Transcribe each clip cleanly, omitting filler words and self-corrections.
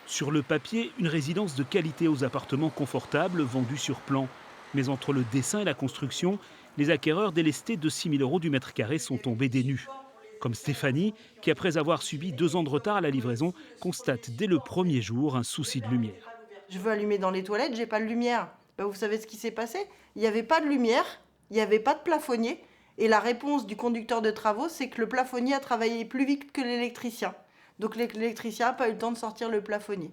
Sur le papier, une résidence de qualité aux appartements confortables vendus sur plan. Mais entre le dessin et la construction, les acquéreurs délestés de 6 000 € du mètre carré sont tombés des nues. Comme Stéphanie, qui après avoir subi 2 ans de retard à la livraison, constate dès le premier jour un souci de lumière. Je veux allumer dans les toilettes, j'ai pas de lumière. Ben, vous savez ce qui s'est passé? Il n'y avait pas de lumière, il n'y avait pas de plafonnier. Et la réponse du conducteur de travaux, c'est que le plafonnier a travaillé plus vite que l'électricien. Donc l'électricien n'a pas eu le temps de sortir le plafonnier.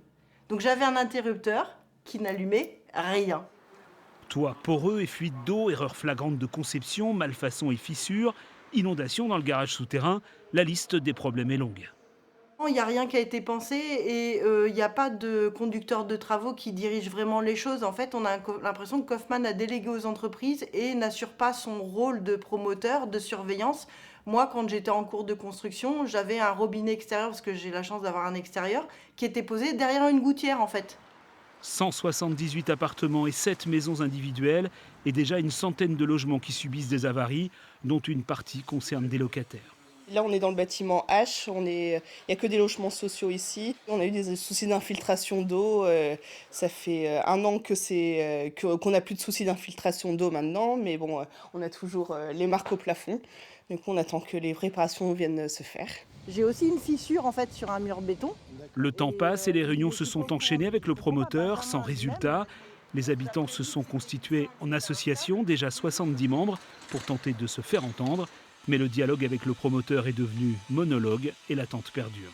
Donc j'avais un interrupteur qui n'allumait rien. Toit poreux et fuite d'eau, erreurs flagrantes de conception, malfaçons et fissures, inondations dans le garage souterrain, la liste des problèmes est longue. Il n'y a rien qui a été pensé et il n'y a pas de conducteur de travaux qui dirige vraiment les choses. En fait, on a l'impression que Kaufmann a délégué aux entreprises et n'assure pas son rôle de promoteur, de surveillance. Moi, quand j'étais en cours de construction, j'avais un robinet extérieur, parce que j'ai la chance d'avoir un extérieur, qui était posé derrière une gouttière en fait. 178 appartements et 7 maisons individuelles et déjà une centaine de logements qui subissent des avaries, dont une partie concerne des locataires. Là, on est dans le bâtiment H, il n'y a que des logements sociaux ici. On a eu des soucis d'infiltration d'eau. Ça fait 1 an qu'on n'a plus de soucis d'infiltration d'eau maintenant, mais bon, on a toujours les marques au plafond. Donc on attend que les réparations viennent se faire. J'ai aussi une fissure en fait sur un mur béton. Le temps passe et les réunions se sont enchaînées avec le promoteur, sans résultat. Les habitants se sont constitués en association, déjà 70 membres, pour tenter de se faire entendre. Mais le dialogue avec le promoteur est devenu monologue et l'attente perdure.